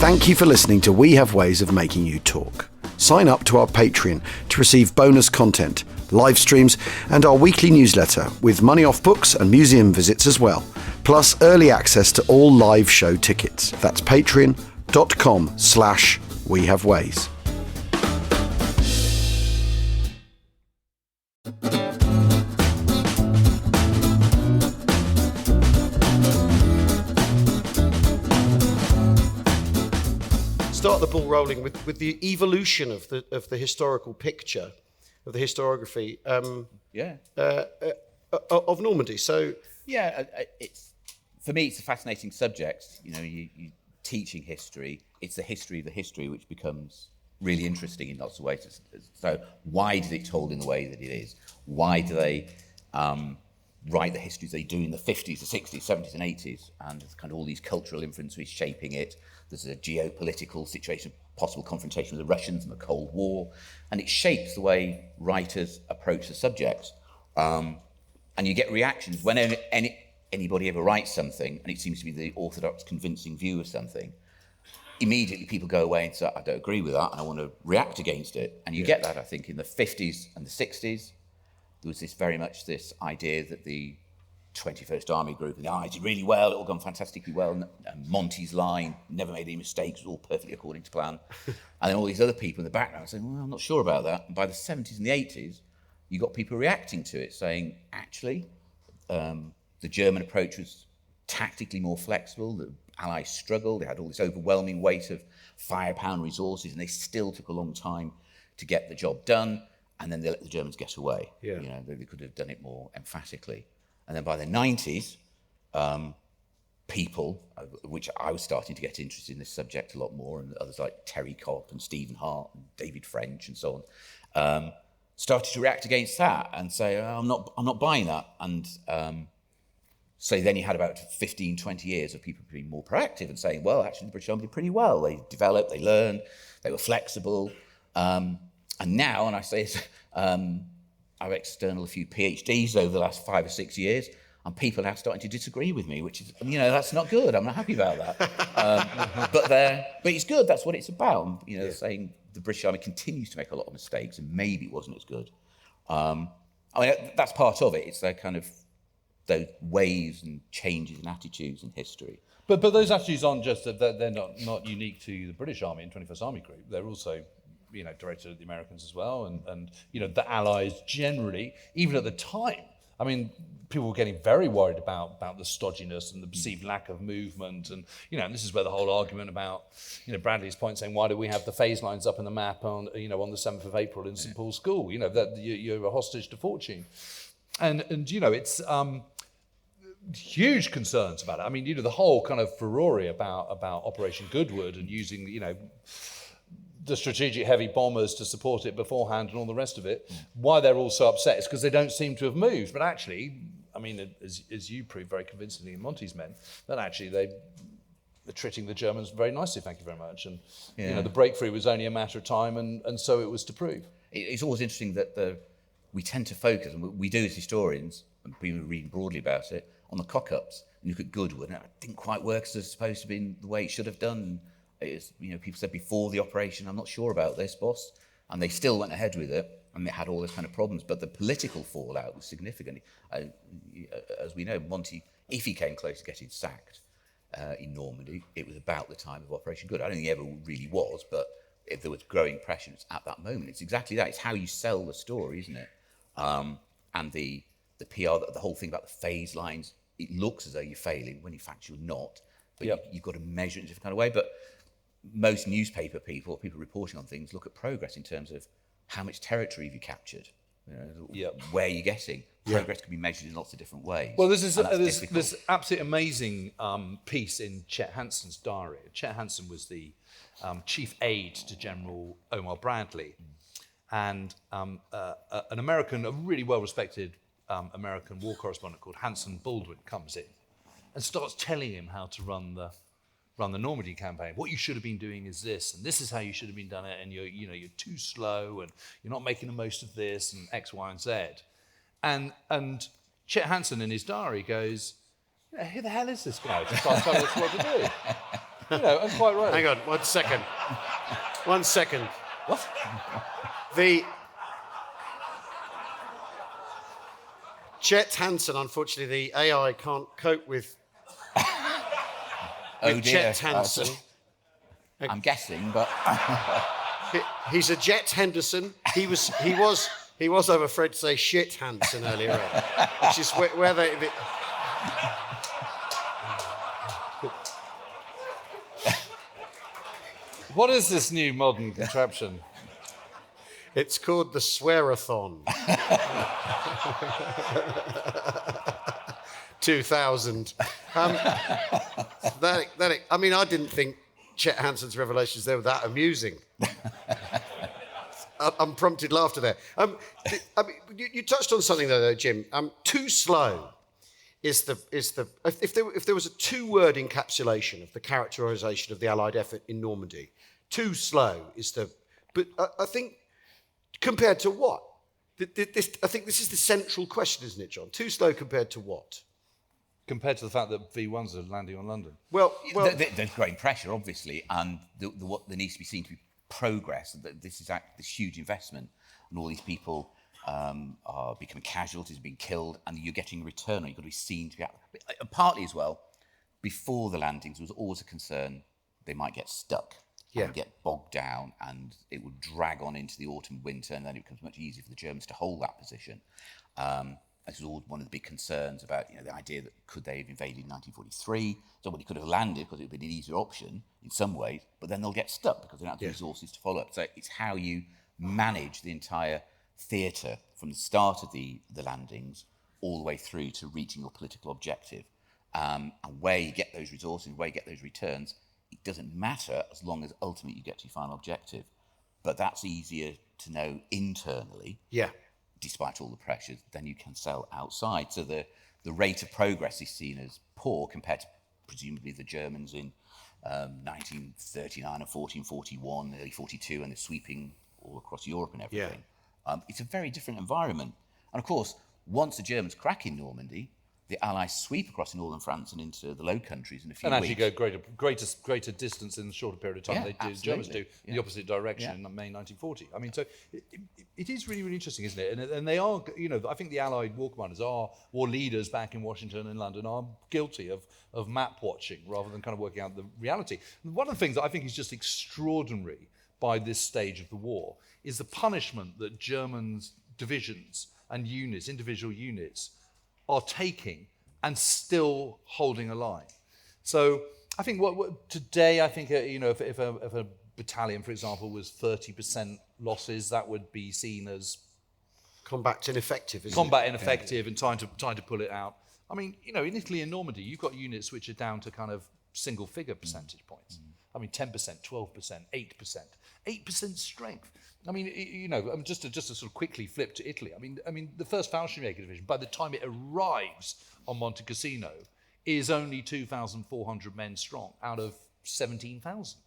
Thank you for listening to We Have Ways of Making You Talk. Sign up to our Patreon to receive bonus content, live streams, and our weekly newsletter with money off books and museum visits as well, plus early access to all live show tickets. That's patreon.com/WeHaveWays. Start the ball rolling with the evolution of the historical picture, of the historiography of Normandy. So it's for me, it's a fascinating subject. You know, you teaching history, it's the history of the history which becomes really interesting in lots of ways. So why did it told in the way that it is? Why do they write the histories they do in the 50s, the 60s, 70s and 80s? And there's kind of all these cultural influences shaping it. There's a geopolitical situation, possible confrontation with the Russians and the Cold War, and it shapes the way writers approach the subject. And you get reactions when anybody ever writes something, and it seems to be the orthodox, convincing view of something. Immediately people go away and say, I don't agree with that, and I want to react against it. And you get that, I think, in the 50s and the 60s. There was very much this idea that the 21st Army Group, and it did really well, it all gone fantastically well, and Monty's line, never made any mistakes, it was all perfectly according to plan. And then all these other people in the background saying, well, I'm not sure about that. And by the 70s and the 80s, you got people reacting to it, saying, actually, the German approach was tactically more flexible, the Allies struggled, they had all this overwhelming weight of firepower and resources, and they still took a long time to get the job done, and then they let the Germans get away. You know, they could have done it more emphatically. And then by the 90s, people, which I was starting to get interested in this subject a lot more, and others like Terry Cobb and Stephen Hart and David French and so on, started to react against that and say, I'm not buying that. And so then you had about 15, 20 years of people being more proactive and saying, well, actually the British Army did pretty well. They developed, they learned, they were flexible. And now, and I say this, I've external a few PhDs over the last 5 or 6 years, and people are now starting to disagree with me, which is, that's not good. I'm not happy about that. But it's good. That's what it's about. Saying the British Army continues to make a lot of mistakes, and maybe it wasn't as good. That's part of it. It's that kind of those waves and changes in attitudes in history. But those attitudes aren't just that they're not unique to the British Army and 21st Army Group. They're also directed at the Americans as well, and the Allies generally, even at the time. I mean, people were getting very worried about the stodginess and the perceived lack of movement, and and this is where the whole argument about Bradley's point saying, why do we have the phase lines up in the map on the 7th of April in St Paul's School? That you're a hostage to fortune, and it's huge concerns about it. I mean, the whole kind of furore about Operation Goodwood and using the strategic heavy bombers to support it beforehand and all the rest of it. Why they're all so upset is because they don't seem to have moved. But actually, I mean, as you proved very convincingly in Monty's Men, that actually they're treating the Germans very nicely, thank you very much. And the breakthrough was only a matter of time, and so it was to prove. It's always interesting that we tend to focus, and we do as historians, and people reading broadly about it, on the cock-ups. And look at Goodwood, and it didn't quite work as it's supposed to be in the way it should have done. It's, people said before the operation, I'm not sure about this, boss. And they still went ahead with it, and they had all those kind of problems. But the political fallout was significant. As we know, Monty, if he came close to getting sacked in Normandy, it was about the time of Operation Good. I don't think he ever really was, but if there was growing pressure, it's at that moment. It's exactly that. It's how you sell the story, isn't it? And the PR, the whole thing about the phase lines, it looks as though you're failing when in fact you're not. But you've got to measure it in a different kind of way. But most newspaper people reporting on things, look at progress in terms of how much territory have you captured, where you're getting. Progress can be measured in lots of different ways. Well, there's absolutely amazing piece in Chet Hanson's diary. Chet Hanson was the chief aide to General Omar Bradley, and an American, a really well-respected American war correspondent called Hanson Baldwin comes in and starts telling him how to run the Normandy campaign. What you should have been doing is this, and this is how you should have been done it, and you're too slow, and you're not making the most of this, and X, Y, and Z. And Chet Hanson in his diary goes, who the hell is this guy to start telling us what to do? And quite right. Hang on, 1 second. 1 second. What? The Chet Hansen, unfortunately, the AI can't cope with Oh dear. Chet Hansen. I'm guessing, but He's a Jet Henderson. He was, I'm afraid to say, shit Hansen earlier on, which is where they. What is this new modern contraption? It's called the Swearathon. 2000. I mean, I didn't think Chet Hansen's revelations there were that amusing. Unprompted laughter there. You touched on something though, Jim. Too slow is the if there was a two-word encapsulation of the characterisation of the Allied effort in Normandy, too slow is the. But I think compared to what? I think this is the central question, isn't it, John? Too slow compared to what? Compared to the fact that V1s are landing on London. Well, there's great pressure, obviously, and what there needs to be seen to be progress. That this is this huge investment, and all these people are becoming casualties, being killed, and you're getting a return. You've got to be seen to be. Partly as well, before the landings, there was always a concern they might get stuck, and get bogged down, and it would drag on into the autumn, winter, and then it becomes much easier for the Germans to hold that position. This was all one of the big concerns about the idea that could they have invaded in 1943? Somebody could have landed because it would have been an easier option in some ways, but then they'll get stuck because they don't have the resources to follow up. So it's how you manage the entire theatre from the start of the landings all the way through to reaching your political objective. And where you get those resources, where you get those returns, it doesn't matter as long as ultimately you get to your final objective. But that's easier to know internally. Yeah. Despite all the pressures, then you can sell outside. So the rate of progress is seen as poor compared to presumably the Germans in 1939 and 1441, early 42, and they're sweeping all across Europe and everything. Yeah. It's a very different environment. And of course, once the Germans crack in Normandy, the Allies sweep across northern France and into the Low Countries in a few weeks. And actually go greater distance in a shorter period of time. Yeah, the Germans do in the opposite direction in May 1940. I mean, so it is really, really interesting, isn't it? And they are, I think the Allied war commanders war leaders back in Washington and London are guilty of map watching rather than kind of working out the reality. And one of the things that I think is just extraordinary by this stage of the war is the punishment that Germans' divisions and units, individual units, are taking and still holding a line. So I think today, I think if a battalion, for example, was 30% losses, that would be seen as combat ineffective. Ineffective, and trying to pull it out. I mean, in Italy and Normandy, you've got units which are down to kind of single-figure percentage points. I mean, 10%, 12%, 8%, 8% strength. I mean, just to sort of quickly flip to Italy. I mean, the first Fallschirmjäger division, by the time it arrives on Monte Cassino, is only 2,400 men strong out of 17,000.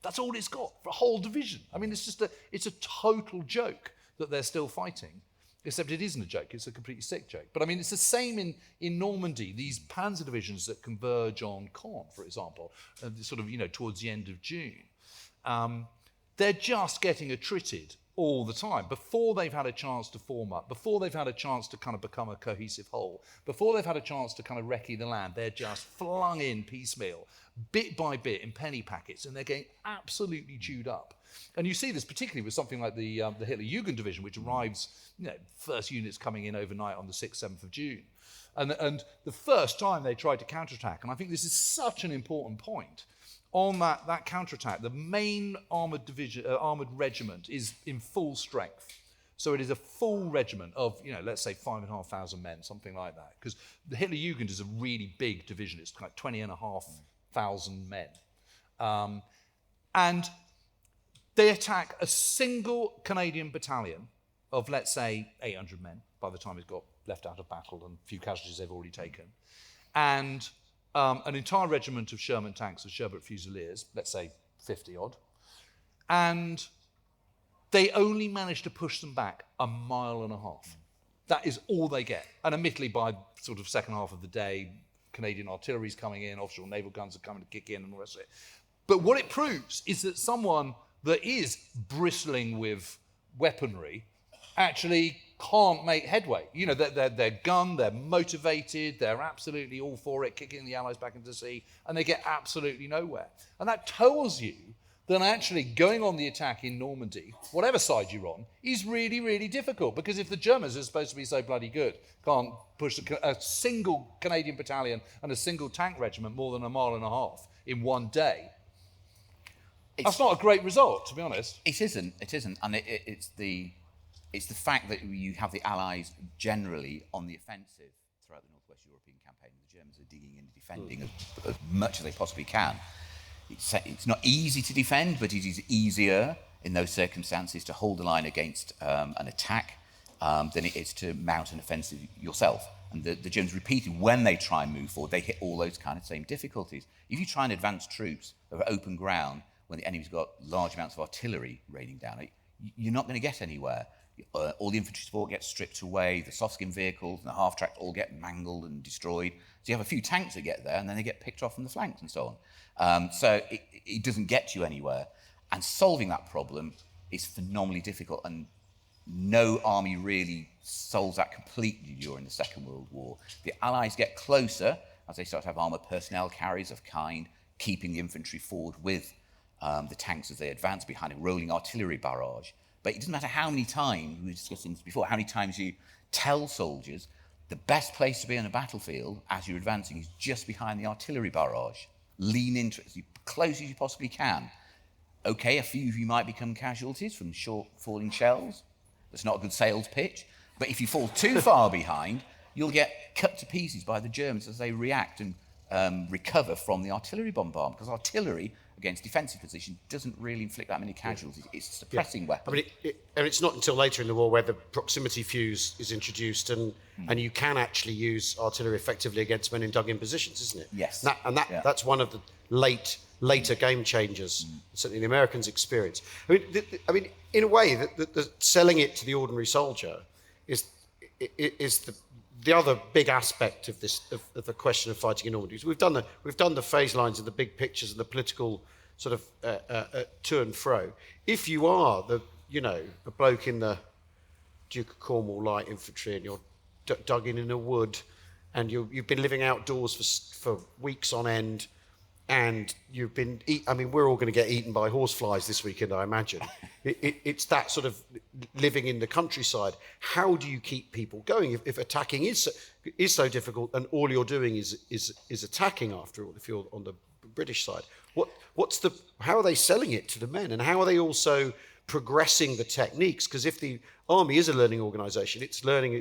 That's all it's got for a whole division. I mean, it's a total joke that they're still fighting, except it isn't a joke. It's a completely sick joke. But I mean, it's the same in Normandy. These panzer divisions that converge on Caen, for example, sort of towards the end of June. They're just getting attrited all the time before they've had a chance to form up, before they've had a chance to kind of become a cohesive whole, before they've had a chance to kind of recce the land. They're just flung in piecemeal, bit by bit, in penny packets, and they're getting absolutely chewed up. And you see this particularly with something like the Hitler-Jugend division, which arrives, first units coming in overnight on the 6th, 7th of June. And the first time they tried to counterattack, and I think this is such an important point, on that counterattack, the main armoured regiment is in full strength. So it is a full regiment of, let's say 5,500 men, something like that. Because the Hitler-Jugend is a really big division. It's like 20,500 men. And they attack a single Canadian battalion of, let's say, 800 men by the time it's got left out of battle and a few casualties they've already taken. And an entire regiment of Sherman tanks, of Sherbert Fusiliers, let's say 50 odd, and they only managed to push them back 1.5 miles. That is all they get. And admittedly, by sort of second half of the day, Canadian artillery's coming in, offshore naval guns are coming to kick in, and all the rest of it. But what it proves is that someone that is bristling with weaponry actually can't make headway. You know, they're gunned, they're motivated, they're absolutely all for it, kicking the Allies back into sea, and they get absolutely nowhere. And that tells you that actually going on the attack in Normandy, whatever side you're on, is really, really difficult. Because if the Germans are supposed to be so bloody good, can't push a single Canadian battalion and a single tank regiment more than 1.5 miles in one day, that's not a great result, to be honest. It isn't, and it's the fact that you have the Allies generally on the offensive throughout the Northwest European campaign. The Germans are digging into defending as much as they possibly can. It's not easy to defend, but it is easier in those circumstances to hold the line against an attack than it is to mount an offensive yourself. And the Germans repeated, when they try and move forward, they hit all those kind of same difficulties. If you try and advance troops over open ground when the enemy's got large amounts of artillery raining down it, you're not going to get anywhere. All the infantry support gets stripped away, the soft-skin vehicles and the half-track all get mangled and destroyed. So you have a few tanks that get there, and then they get picked off from the flanks and so on. So it doesn't get you anywhere. And solving that problem is phenomenally difficult, and no army really solves that completely during the Second World War. The Allies get closer as they start to have armoured personnel carriers of kind, keeping the infantry forward with the tanks as they advance behind a rolling artillery barrage. But it doesn't matter how many times, we were discussing this before, how many times you tell soldiers the best place to be on a battlefield as you're advancing is just behind the artillery barrage. Lean into it as close as you possibly can. Okay, a few of you might become casualties from short falling shells. That's not a good sales pitch. But if you fall too far behind, you'll get cut to pieces by the Germans as they react and recover from the artillery bombardment, because artillery against defensive position doesn't really inflict that many casualties. It's a suppressing weapon. I mean, and it's not until later in the war where the proximity fuse is introduced, and you can actually use artillery effectively against men in dug-in positions, isn't it? Yes. That's one of the later game changers, certainly the Americans' experience. I mean, in a way, the selling it to the ordinary soldier is the other big aspect of this of the question of fighting in Normandy. So we've done the phase lines and the big pictures and the political sort of to and fro. If you are the bloke in the Duke of Cornwall light infantry and you're dug in a wood, and you've been living outdoors for weeks on end, and you've been we're all going to get eaten by horseflies this weekend, I imagine. It's that sort of living in the countryside. How do you keep people going if attacking is so difficult, and all you're doing is attacking after all? If you're on the British side, how are they selling it to the men, and how are they also progressing the techniques? Because if the army is a learning organisation, it's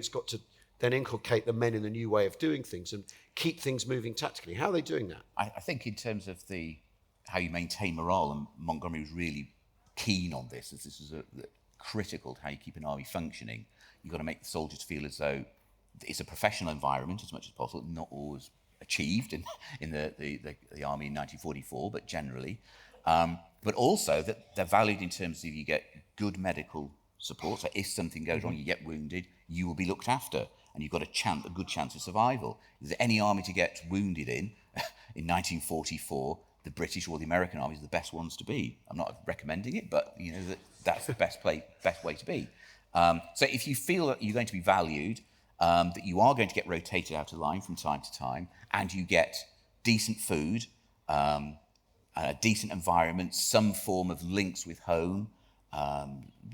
got to then inculcate the men in the new way of doing things and keep things moving tactically. How are they doing that? I think in terms of how you maintain morale, and Montgomery was really keen on this, as this is critical to how you keep an army functioning. You've got to make the soldiers feel as though it's a professional environment as much as possible, not always achieved in the army in 1944, but generally. But also that they're valued in terms of you get good medical support, so if something goes wrong, you get wounded, you will be looked after, and you've got a good chance of survival. Is there any army to get wounded in 1944, the British or the American armies are the best ones to be. I'm not recommending it, but that's the best way to be. So if you feel that you're going to be valued, that you are going to get rotated out of line from time to time, and you get decent food, a decent environment, some form of links with home,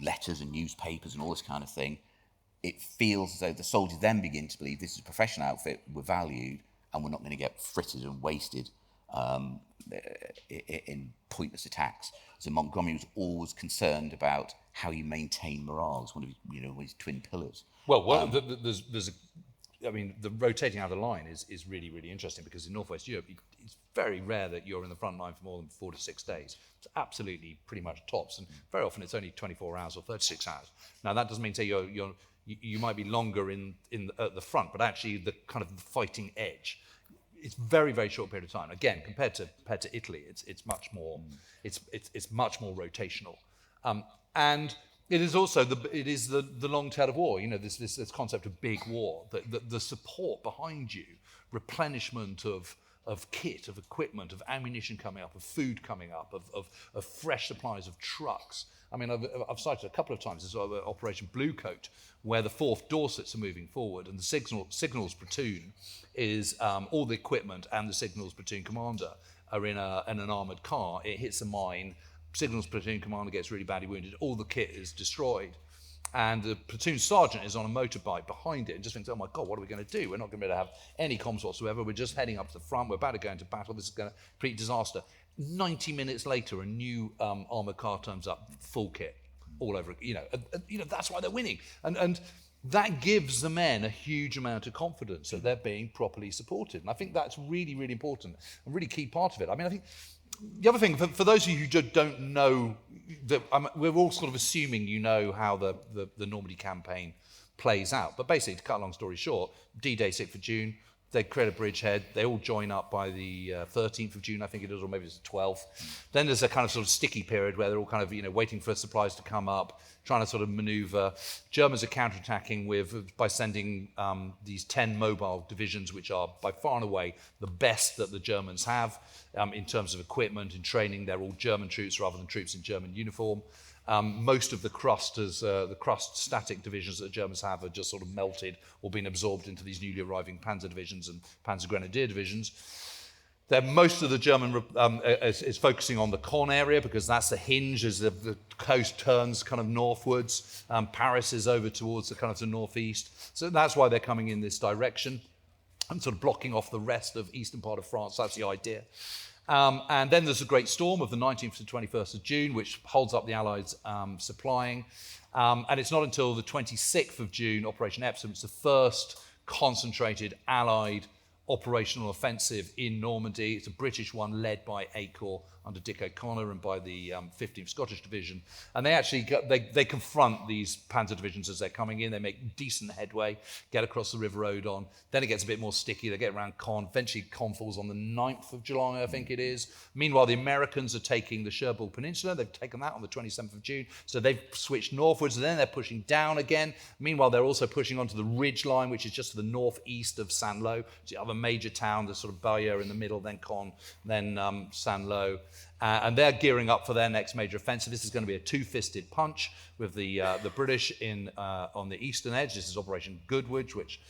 letters and newspapers and all this kind of thing, it feels as though the soldiers then begin to believe this is a professional outfit, we're valued, and we're not going to get frittered and wasted in pointless attacks. So Montgomery was always concerned about how you maintain morale. It's one of his twin pillars. Well, there's the rotating out of the line is really, really interesting, because in Northwest Europe, it's very rare that you're in the front line for more than 4 to 6 days. It's absolutely pretty much tops, and very often it's only 24 hours or 36 hours. Now, that doesn't mean to say you might be longer at the front, but actually the kind of the fighting edge, it's very, very short period of time. Again, compared to Italy, it's much more it's much more rotational, and it is also the long tail of war. This concept of big war, that the support behind you replenishment of kit, of equipment, of ammunition coming up, of food coming up, of fresh supplies of trucks. I mean, I've cited a couple of times this Operation Bluecoat, where the 4th Dorsets are moving forward, and the signals platoon is all the equipment, and the signals platoon commander are in an armoured car. It hits a mine, signals platoon commander gets really badly wounded, all the kit is destroyed. And the platoon sergeant is on a motorbike behind it and just thinks, oh my God, what are we going to do? We're not going to be able to have any comms whatsoever. We're just heading up to the front. We're about to go into battle. This is going to be a complete disaster. 90 minutes later, a new armoured car turns up, full kit, all over. That's why they're winning. And that gives the men a huge amount of confidence that they're being properly supported. And I think that's really, really important, a really key part of it. I mean, I think the other thing, for those of you who don't know, we're all sort of assuming you know how the Normandy campaign plays out. But basically, to cut a long story short, D-Day, 6th of June, they create a bridgehead. They all join up by the 13th of June, I think it is, or maybe it's the 12th. Then there's a kind of sort of sticky period where they're all kind of, waiting for supplies to come up, trying to sort of maneuver. Germans are counterattacking by sending these 10 mobile divisions, which are by far and away the best that the Germans have in terms of equipment and training. They're all German troops rather than troops in German uniform. Most of the crust static divisions that the Germans have are just sort of melted or been absorbed into these newly arriving Panzer divisions and Panzer Grenadier divisions. Most of the German is focusing on the Caen area because that's the hinge as the coast turns kind of northwards. Paris is over towards the kind of the northeast. So that's why they're coming in this direction and sort of blocking off the rest of eastern part of France. That's the idea. And then there's a great storm of the 19th to 21st of June, which holds up the Allies supplying. And it's not until the 26th of June, Operation Epsom, it's the first concentrated Allied operational offensive in Normandy. It's a British one led by 8 Corps under Dick O'Connor and by the 15th Scottish Division. And they actually they confront these panzer divisions as they're coming in. They make decent headway, get across the River Odon. Then it gets a bit more sticky. They get around Caen. Eventually, Caen falls on the 9th of July, I think it is. Meanwhile, the Americans are taking the Cherbourg Peninsula. They've taken that on the 27th of June. So they've switched northwards, and then they're pushing down again. Meanwhile, they're also pushing onto the ridge line, which is just to the northeast of Saint-Lô. It's the other major town, the sort of Bayeux in the middle, then Caen, then Saint-Lô. And they're gearing up for their next major offensive. This is going to be a two-fisted punch with the British on the eastern edge. This is Operation Goodwood, which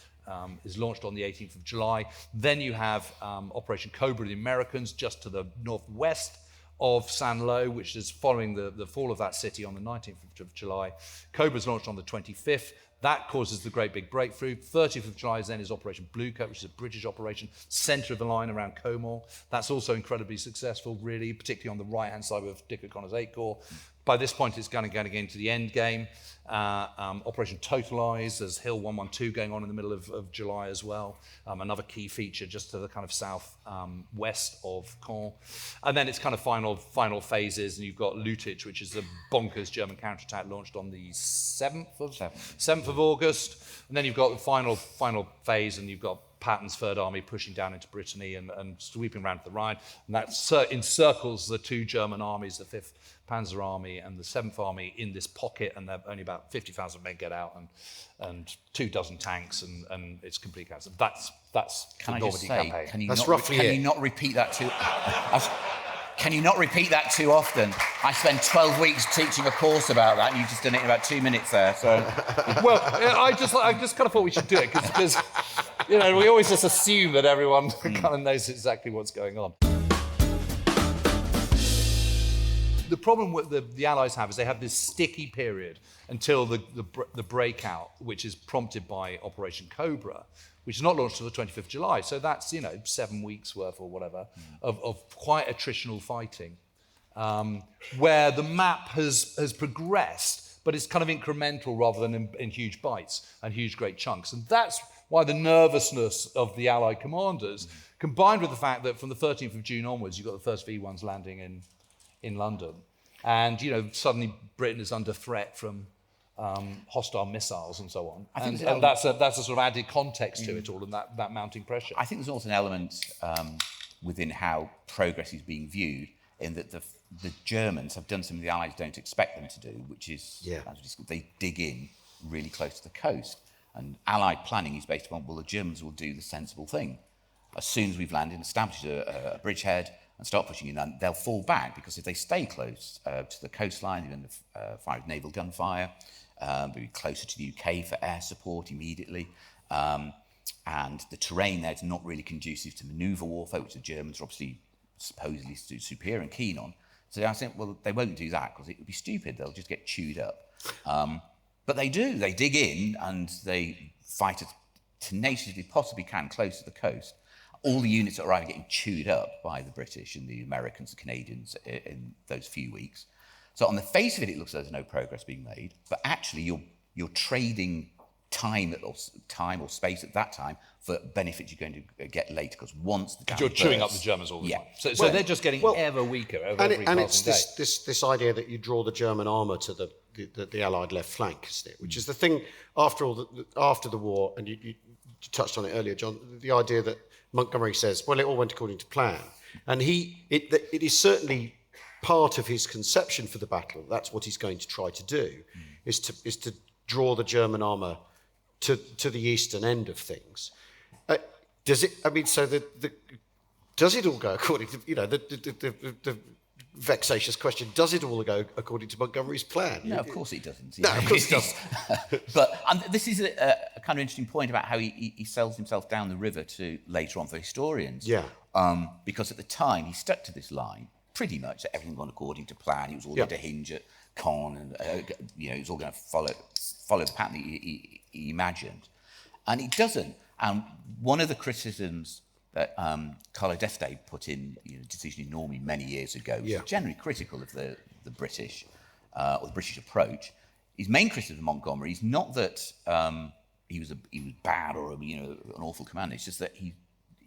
is launched on the 18th of July. Then you have Operation Cobra, the Americans, just to the northwest of Saint-Lô, which is following the fall of that city on the 19th of July. Cobra's launched on the 25th. That causes the great big breakthrough. 30th of July then is Operation Bluecoat, which is a British operation, centre of the line around Caumont. That's also incredibly successful, really, particularly on the right-hand side with Dick O'Connor's 8 Corps. By this point, it's going to get into the end game. Operation Totalize, there's Hill 112 going on in the middle of July as well. Another key feature just to the kind of south west of Caen. And then it's kind of final phases, and you've got Lüttich, which is the bonkers German counterattack launched on the 7th of August. And then you've got the final phase, and you've got Patton's Third Army pushing down into Brittany and sweeping around to the Rhine. And that encircles the two German armies, the 5th Panzer Army and the 7th Army, in this pocket, and only about 50,000 men get out and 24 tanks, and it's complete chaos. That's the Normandy campaign. Can you not repeat that too? Can you not repeat that too often? I spent 12 weeks teaching a course about that, and you've just done it in about 2 minutes there. So, well, I just kind of thought we should do it because we always just assume that everyone kind of knows exactly what's going on. The problem with the Allies have is they have this sticky period until the breakout, which is prompted by Operation Cobra, which is not launched until the 25th of July. So that's 7 weeks worth or whatever of quite attritional fighting, where the map has progressed, but it's kind of incremental rather than in huge bites and huge great chunks. And that's why the nervousness of the Allied commanders, combined with the fact that from the 13th of June onwards, you've got the first V1s landing in London. And, suddenly Britain is under threat from hostile missiles and so on. And that's a sort of added context to it all, and that mounting pressure. I think there's also an element within how progress is being viewed, in that the Germans have done something the Allies don't expect them to do, which is they dig in really close to the coast. And Allied planning is based upon, well, the Germans will do the sensible thing. as soon as we've landed and established a bridgehead and start pushing in, they'll fall back, because if they stay close to the coastline, they're going to fire with naval gunfire, be closer to the UK for air support immediately. And the terrain there is not really conducive to manoeuvre warfare, which the Germans are obviously supposedly superior and keen on. So I think, well, they won't do that because it would be stupid. They'll just get chewed up. But they do. They dig in and they fight as tenaciously as they possibly can close to the coast. All the units are either getting chewed up by the British and the Americans and Canadians in those few weeks. So on the face of it, it looks like there's no progress being made. But actually, you're trading time or space at that time for benefits you're going to get later, because once the dam you're chewing up bursts, the Germans all the yeah. time. So they're just getting ever weaker over every and passing it's day. this idea that you draw the German armour to the Allied left flank, isn't it? Which is the thing after the war, and you touched on it earlier, John. The idea that Montgomery says, well, it all went according to plan, and it is certainly part of his conception for the battle. That's what he's going to try to do, is to draw the German armour to the eastern end of things. Does it? I mean, so does it all go according to the vexatious question? Does it all go according to Montgomery's plan? No, of course it doesn't. No, of course it doesn't. But this is a kind of interesting point about how he sells himself down the river to later on for historians. Yeah. Because at the time he stuck to this line pretty much that everything went according to plan. He was all going to hinge at Caen, and it was all going to follow the pattern he imagined, and it doesn't. And one of the criticisms that Carlo D'Este put in Decision in Normandy many years ago, was generally critical of the British or the British approach. His main criticism of Montgomery is not that he was bad or an awful commander. It's just that he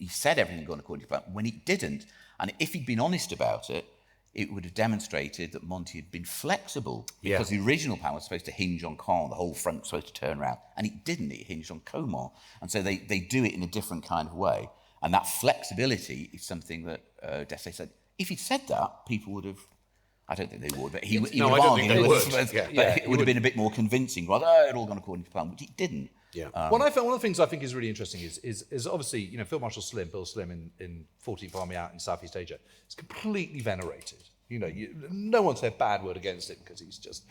said everything going according to plan when it didn't. And if he'd been honest about it, it would have demonstrated that Monty had been flexible, because the original plan was supposed to hinge on Caen, the whole front was supposed to turn around, and it didn't. It hinged on Comont, and so they do it in a different kind of way. And that flexibility is something that D'Este said. If he'd said that, people would have. I don't think they would, but he would have argued. It would have been a bit more convincing. Rather, it all gone according to plan, which it didn't. Yeah. One of the things I think is really interesting is obviously, Field Marshal Slim, Bill Slim in 14th Army out in Southeast Asia, is completely venerated. No one said a bad word against him because he's just,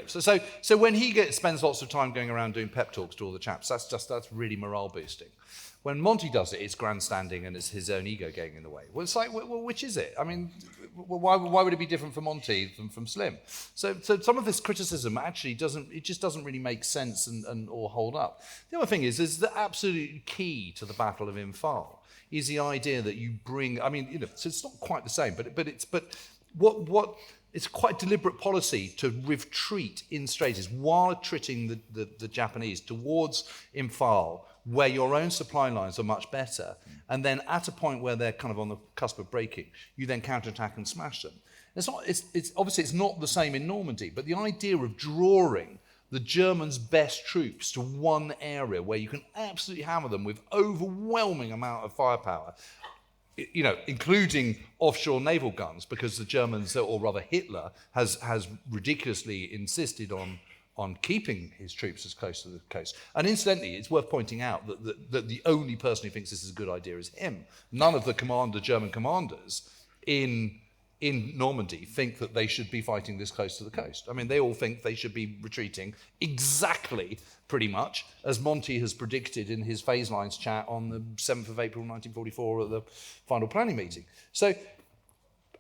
So when he spends lots of time going around doing pep talks to all the chaps, that's really morale boosting. When Monty does it, it's grandstanding and it's his own ego getting in the way. Well, it's like, well, which is it? I mean, why would it be different for Monty than from Slim? So some of this criticism actually doesn't really make sense or hold up. The other thing is the absolute key to the Battle of Imphal is the idea that you bring. I mean, so it's not quite the same, but what it's quite deliberate policy to retreat in straits while attriting the Japanese towards Imphal, where your own supply lines are much better, and then at a point where they're kind of on the cusp of breaking, you then counterattack and smash them. It's obviously it's not the same in Normandy, but the idea of drawing the Germans' best troops to one area where you can absolutely hammer them with overwhelming amount of firepower, including offshore naval guns, because the Germans, or rather Hitler, has ridiculously insisted on keeping his troops as close to the coast. And incidentally, it's worth pointing out that the only person who thinks this is a good idea is him. None of the German commanders in Normandy think that they should be fighting this close to the coast. I mean, they all think they should be retreating exactly, pretty much, as Monty has predicted in his phase lines chat on the 7th of April 1944 at the final planning meeting. So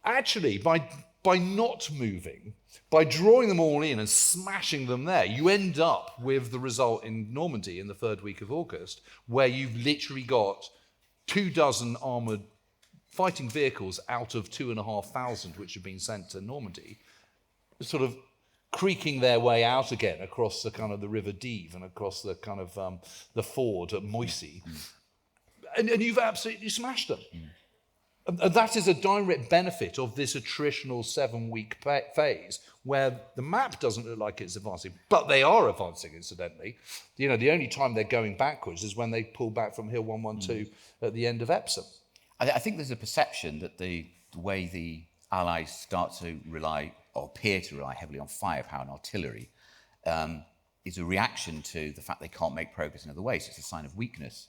actually, by not moving, by drawing them all in and smashing them there, you end up with the result in Normandy in the third week of August, where you've literally got 24 armoured fighting vehicles out of 2,500 which have been sent to Normandy, sort of creaking their way out again across the kind of the River Dive and across the kind of the ford at Moissy. And you've absolutely smashed them. And that is a direct benefit of this attritional 7-week phase, where the map doesn't look like it's advancing, but they are advancing, incidentally. The only time they're going backwards is when they pull back from Hill 112 at the end of Epsom. I think there's a perception that the way the Allies start to rely, or appear to rely heavily on firepower and artillery, is a reaction to the fact they can't make progress in other ways. It's a sign of weakness.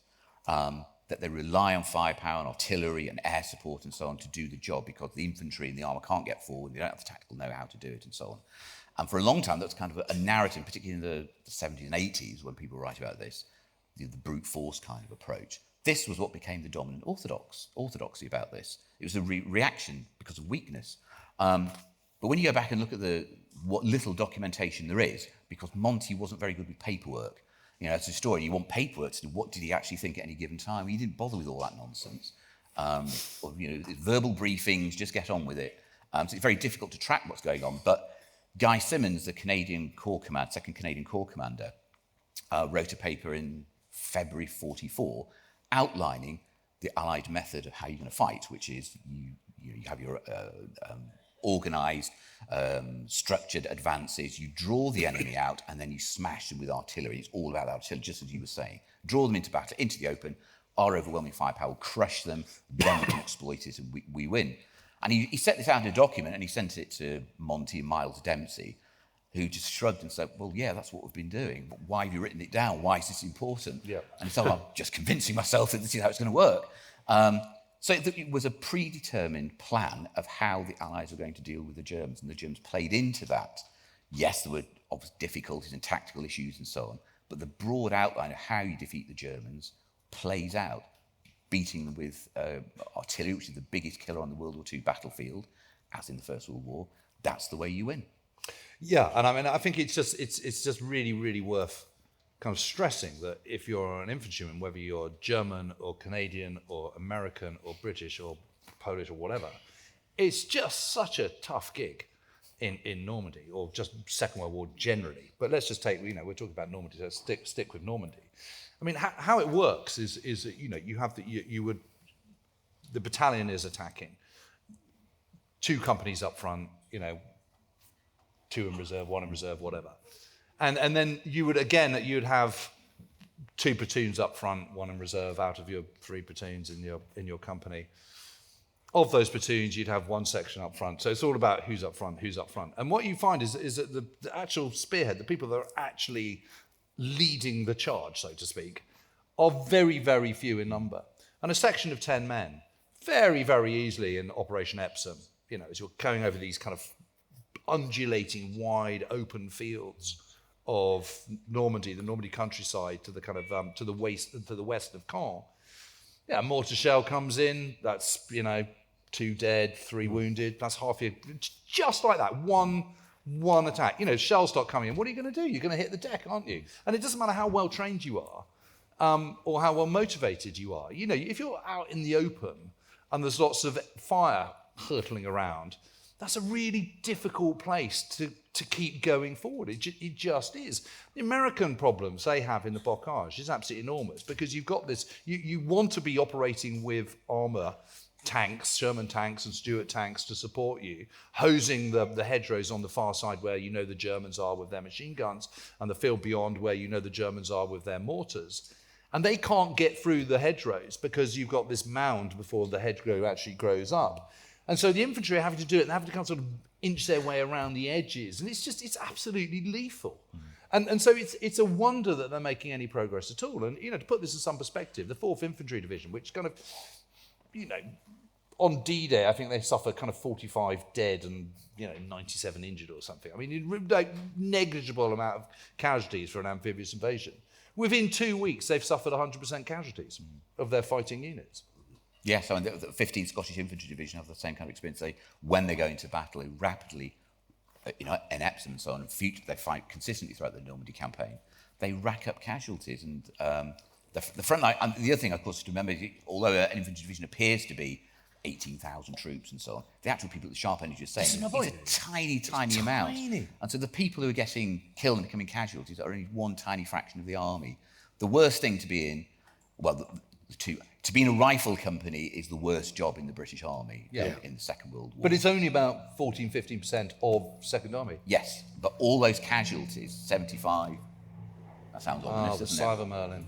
that they rely on firepower and artillery and air support and so on to do the job, because the infantry and the armour can't get forward, they don't have the tactical know-how to do it and so on. And for a long time, that's kind of a narrative, particularly in the 70s and 80s, when people write about this, the brute force kind of approach. This was what became the dominant orthodoxy about this. It was a reaction because of weakness. But when you go back and look at what little documentation there is, because Monty wasn't very good with paperwork. You know, as a historian, you want paperwork to do what did he actually think at any given time. He didn't bother with all that nonsense. Or, you know, verbal briefings, just get on with it. So it's very difficult to track what's going on. But Guy Simmons, the Canadian Corps Commander, 2nd Canadian Corps Commander, wrote a paper in February 44 outlining the Allied method of how you're going to fight, which is you have your organised, structured advances. You draw the enemy out and then you smash them with artillery. It's all about artillery, just as you were saying. Draw them into battle, into the open. Our overwhelming firepower will crush them, then we can exploit it and we win. And he set this out in a document and he sent it to Monty and Miles Dempsey, who just shrugged and said, well, yeah, that's what we've been doing. But why have you written it down? Why is this important? Yeah. And he said, well, I'm just convincing myself that this is how it's going to work. So it was a predetermined plan of how the Allies were going to deal with the Germans, and the Germans played into that. Yes, there were obvious difficulties and tactical issues and so on, but the broad outline of how you defeat the Germans plays out, beating them with artillery, which is the biggest killer on the World War II battlefield, as in the First World War. That's the way you win. Yeah, and I mean, I think it's just really, really worth kind of stressing that if you're an infantryman, whether you're German or Canadian or American or British or Polish or whatever, it's just such a tough gig in Normandy, or just Second World War generally. But let's just take, we're talking about Normandy, so stick with Normandy. I mean, how it works is that, you have the battalion is attacking, 2 companies up front, 2 in reserve, 1 in reserve, whatever. And then you'd have 2 platoons up front, 1 in reserve out of your 3 platoons in your company. Of those platoons, you'd have 1 section up front. So it's all about who's up front. And what you find is that the actual spearhead, the people that are actually leading the charge, so to speak, are very, very few in number. And a section of 10 men, very, very easily in Operation Epsom, as you're going over these kind of undulating, wide, open fields of Normandy, the Normandy countryside, to the kind of to the west of Caen. Yeah, a mortar shell comes in. That's 2 dead, 3 wounded. That's half your, just like that. One attack. Shells start coming in. What are you going to do? You're going to hit the deck, aren't you? And it doesn't matter how well trained you are, or how well motivated you are. If you're out in the open and there's lots of fire hurtling around, that's a really difficult place to keep going forward. It just is. The American problems they have in the Bocage is absolutely enormous, because you've got this, you want to be operating with armour tanks, Sherman tanks and Stuart tanks to support you, hosing the hedgerows on the far side where the Germans are with their machine guns, and the field beyond where the Germans are with their mortars. And they can't get through the hedgerows because you've got this mound before the hedgerow actually grows up. And so the infantry are having to do it, and having to kind of sort of inch their way around the edges. And it's absolutely lethal. And so it's a wonder that they're making any progress at all. And, to put this in some perspective, the 4th Infantry Division, which kind of, on D-Day, I think they suffered kind of 45 dead and, 97 injured or something. I mean, like negligible amount of casualties for an amphibious invasion. Within 2 weeks, they've suffered 100% casualties of their fighting units. Yes, the 15th Scottish Infantry Division have the same kind of experience. When they go into battle, they rapidly, in Epsom and so on, they fight consistently throughout the Normandy campaign. They rack up casualties, and the front line. And the other thing, of course, to remember, although an infantry division appears to be 18,000 troops and so on, the actual people at the sharp end, as you're saying, it's a tiny amount. And so the people who are getting killed and becoming casualties are only one tiny fraction of the army. The worst thing to be in, to be in a rifle company is the worst job in the British Army in the Second World War. But it's only about 14-15% of Second Army. Yes, but all those casualties, 75, that sounds ominous, doesn't it? Oh, the Cyber Merlin.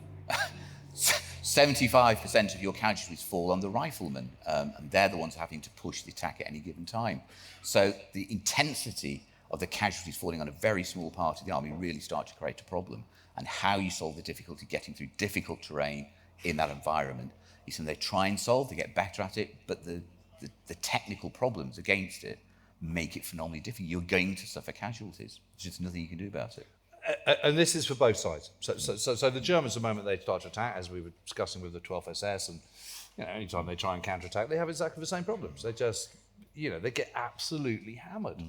75% of your casualties fall on the riflemen, and they're the ones having to push the attack at any given time. So the intensity of the casualties falling on a very small part of the army really start to create a problem. And how you solve the difficulty getting through difficult terrain in that environment It's something they try and solve, they get better at it, but the technical problems against it make it phenomenally difficult. You're going to suffer casualties. There's just nothing you can do about it. And this is for both sides. So the Germans, the moment they start to attack, as we were discussing with the 12th SS, and anytime they try and counterattack, they have exactly the same problems. They just, they get absolutely hammered.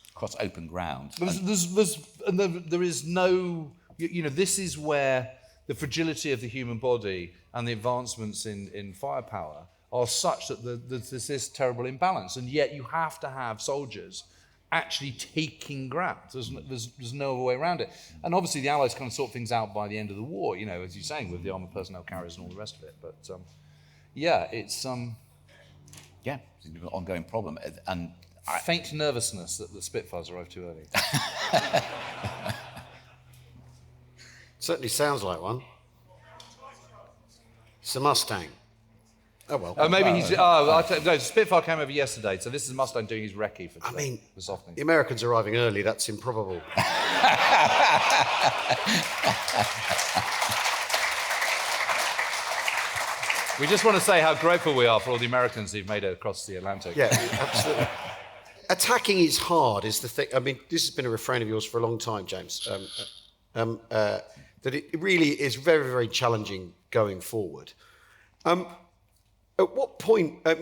Across open ground. There is no, this is where the fragility of the human body and the advancements in firepower are such that there's this terrible imbalance, and yet you have to have soldiers actually taking ground. There's no other way around it. And obviously the Allies kind of sort things out by the end of the war, as you're saying, with the armoured personnel carriers and all the rest of it. But it's it's an ongoing problem. And faint nervousness that the Spitfires arrived too early. Certainly sounds like one. It's a Mustang. Oh, well. Maybe he's... no, Spitfire came over yesterday, so this is Mustang doing his recce for this afternoon. The Americans arriving early, that's improbable. We just want to say how grateful we are for all the Americans who've made it across the Atlantic. Yeah, absolutely. Attacking is hard, is the thing. I mean, this has been a refrain of yours for a long time, James, that it really is very, very challenging going forward. At what point? At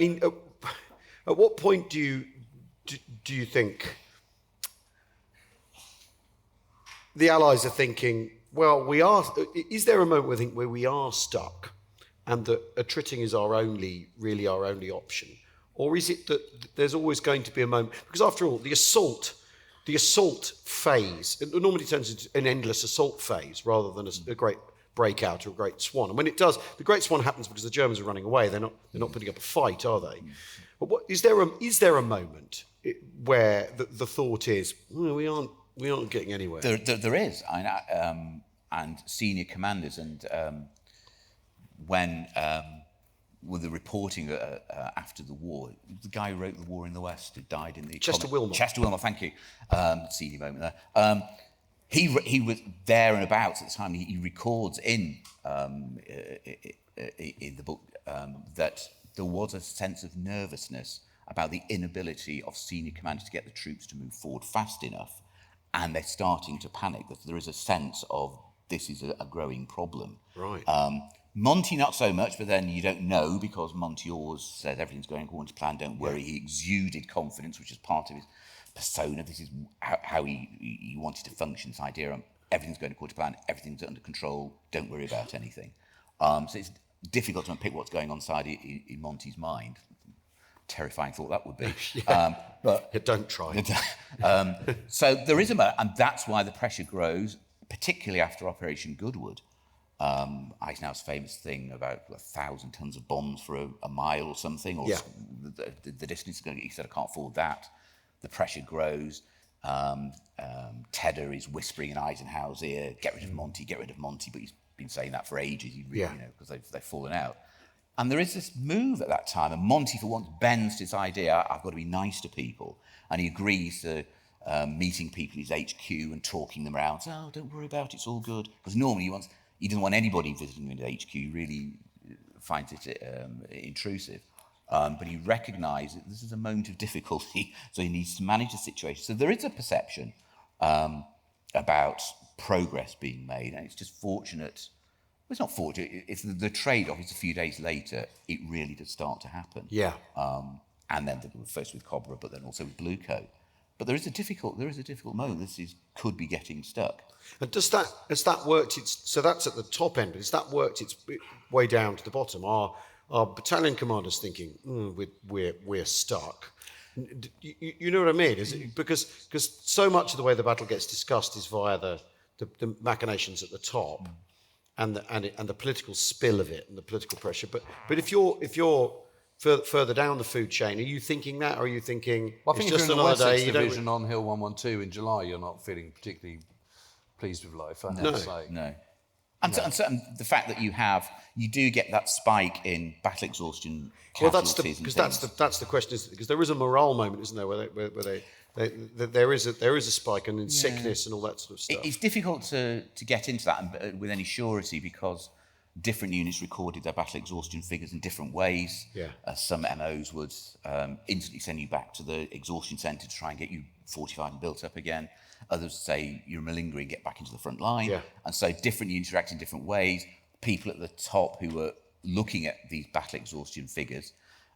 what point do you think the Allies are thinking? Well, is there a moment where we are stuck, and that attriting is our only option, or is it that there's always going to be a moment? Because after all, the assault phase, it normally turns into an endless assault phase rather than a great breakout or a great swan. And when it does, the great swan happens because the Germans are running away. They're not putting up a fight, are they? But is there a moment where the thought is, we aren't getting anywhere? There is, and senior commanders, and when with the reporting after the war, the guy who wrote The War in the West, who died in the... Chester Wilmot, thank you. Senior moment there. He was there and about at the time. He records in the book that there was a sense of nervousness about the inability of senior commanders to get the troops to move forward fast enough, and they're starting to panic. That there is a sense of this is a growing problem. Right. Monty not so much, but then you don't know, because Monty always said everything's going according to plan, don't worry. He exuded confidence, which is part of his persona. This is how he wanted to function, this idea of everything's going according to plan, everything's under control, don't worry about anything. So it's difficult to unpick what's going on inside in Monty's mind. Terrifying thought that would be. But don't try. So there is and that's why the pressure grows, particularly after Operation Goodwood. Eisenhower's famous thing about 1,000 tons of bombs for a mile or something, or the distance is going to, he said, I can't afford that. The pressure grows. Tedder is whispering in Eisenhower's ear, get rid of Monty, but he's been saying that for ages, because they've fallen out. And there is this move at that time, and Monty for once bends to this idea, I've got to be nice to people, and he agrees to meeting people at his HQ and talking them around. Oh, don't worry about it, it's all good. Because normally he doesn't want anybody visiting him at HQ, he really finds it intrusive. But he recognised that this is a moment of difficulty, so he needs to manage the situation. So there is a perception about progress being made, and it's just fortunate. Well, it's not fortunate. It's the trade-off is a few days later, it really does start to happen. Yeah. And then first with Cobra, but then also with Bluecoat. But there is a difficult moment. This could be getting stuck. And has that worked? So that's at the top end, but has that worked its way down to the bottom? Our battalion commanders thinking, we're stuck. You know what I mean? Is it because so much of the way the battle gets discussed is via the machinations at the top, and the political spill of it and the political pressure. But if you're further down the food chain, are you thinking that, or are you thinking it's just another day? Division on Hill 112 in July, you're not feeling particularly pleased with life. No. And the fact that you do get that spike in battle exhaustion. Well, that's the question, because there is a morale moment, isn't there, where there is a spike and in sickness and all that sort of stuff. It's difficult to get into that with any surety, because different units recorded their battle exhaustion figures in different ways. Yeah. Some MOs would instantly send you back to the exhaustion centre to try and get you fortified and built up again. Others say you're malingering, get back into the front line. Yeah. And so different units react in different ways. People at the top who were looking at these battle exhaustion figures,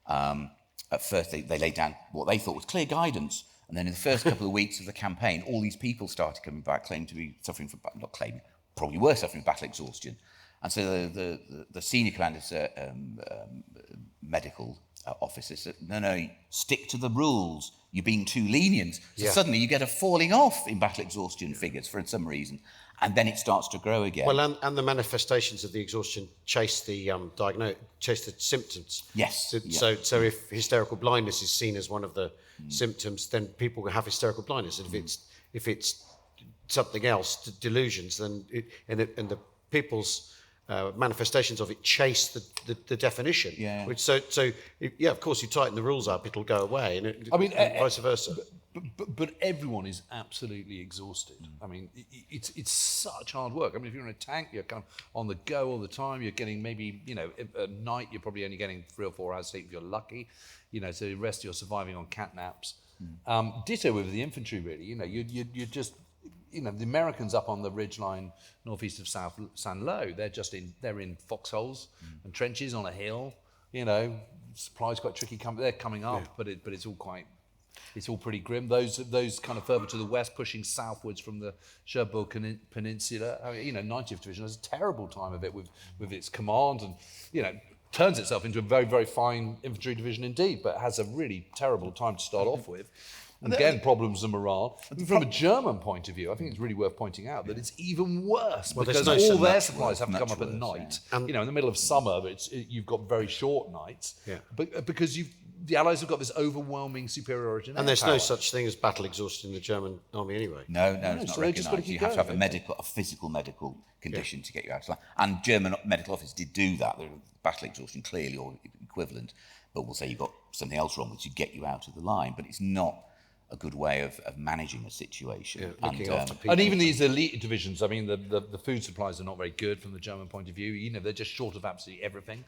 at first they laid down what they thought was clear guidance. And then in the first couple of weeks of the campaign, all these people started coming back claiming to be suffering from, not claiming, probably were suffering from battle exhaustion. And so the senior commanders, medical officers said, no, stick to the rules. You're being too lenient. So suddenly you get a falling off in battle exhaustion figures for some reason. And then it starts to grow again. Well, and the manifestations of the exhaustion chase the chase the symptoms. Yes. So if hysterical blindness is seen as one of the symptoms, then people will have hysterical blindness. And if it's something else, delusions, then and the people's manifestations of it chase the definition. Yeah. Which of course, you tighten the rules up, it'll go away, and vice versa. But everyone is absolutely exhausted. I mean, it's such hard work. I mean, if you're in a tank, you're kind of on the go all the time. You're getting maybe, at night, you're probably only getting 3 or 4 hours sleep if you're lucky. So the rest you're surviving on cat naps. Ditto with the infantry, really. You're just, the Americans up on the ridgeline northeast of San Lo, they're in foxholes and trenches on a hill. Supplies quite tricky. They're coming up, but it's all quite. It's all pretty grim. Those kind of further to the west, pushing southwards from the Cherbourg Peninsula. 90th Division has a terrible time of it with its command, and turns itself into a very, very fine infantry division indeed, but has a really terrible time to start off with. And again, problems of morale. From a German point of view, I think it's really worth pointing out that it's even worse because all their supplies have to come up at night. And in the middle of summer, you've got very short nights. Yeah. But because the Allies have got this overwhelming superiority. And there's no such thing as battle exhaustion in the German army anyway. No, it's not recognised. You have to have a physical medical condition to get you out of line. And German medical officers did do that. The battle exhaustion clearly or equivalent, but we'll say you've got something else wrong which would get you out of the line. But it's not a good way of managing a situation. And even these elite divisions, I mean, the food supplies are not very good from the German point of view. They're just short of absolutely everything.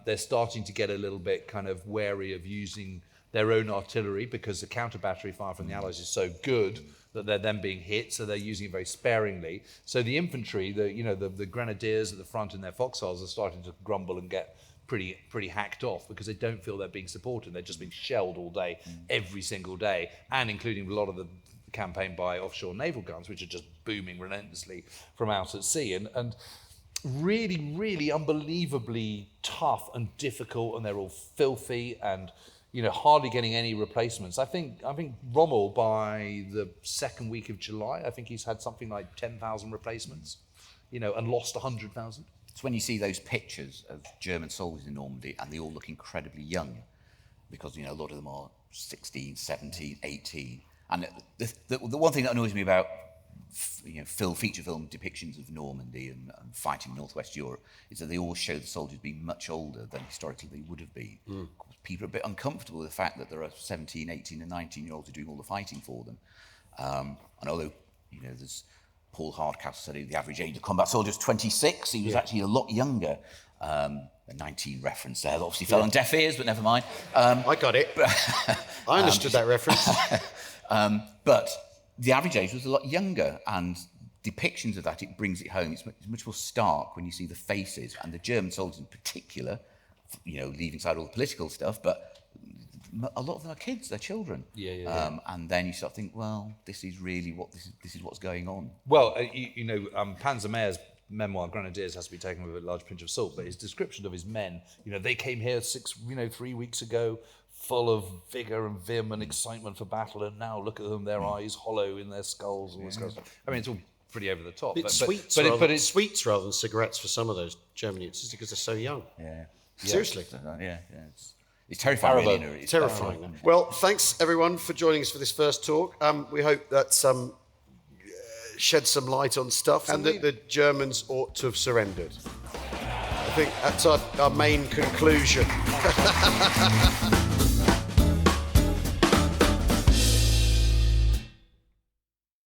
They're starting to get a little bit kind of wary of using their own artillery because the counter battery fire from the Allies is so good that they're then being hit, so they're using it very sparingly. So the infantry, the grenadiers at the front in their foxholes are starting to grumble and get pretty hacked off because they don't feel they're being supported. They're just being shelled all day, every single day, and including a lot of the campaign by offshore naval guns, which are just booming relentlessly from out at sea. And really, really unbelievably tough and difficult, and they're all filthy and hardly getting any replacements. I think Rommel, by the second week of July, I think he's had something like 10,000 replacements, and lost 100,000. It's when you see those pictures of German soldiers in Normandy and they all look incredibly young because, a lot of them are 16, 17, 18. And the one thing that annoys me about feature film depictions of Normandy and fighting in Northwest Europe is that they always show the soldiers being much older than historically they would have been. People are a bit uncomfortable with the fact that there are 17, 18 and 19-year-olds who are doing all the fighting for them. And although, there's Paul Hardcastle said the average age of combat soldier is 26. He was actually a lot younger. A 19 reference there. Obviously fell on deaf ears, but never mind. I got it. I understood that reference. But the average age was a lot younger, and depictions of that, it brings it home. It's much more stark when you see the faces, and the German soldiers in particular, leaving aside all the political stuff, but a lot of them are kids, they're children. And then you start to think, well, this is really this is what's going on. Well, Panzer Mayer's memoir, Grenadiers, has to be taken with a large pinch of salt, but his description of his men, they came here 3 weeks ago, full of vigour and vim and excitement for battle, and now look at them, their eyes hollow in their skulls, all this kind of stuff. I mean, it's all pretty over the top. It's sweets rather than cigarettes for some of those German units, just because they're so young. Seriously. It's terrifying. Really, it's terrifying. Well, thanks everyone for joining us for this first talk. We hope that shed some light on stuff and that the Germans ought to have surrendered. I think that's our main conclusion.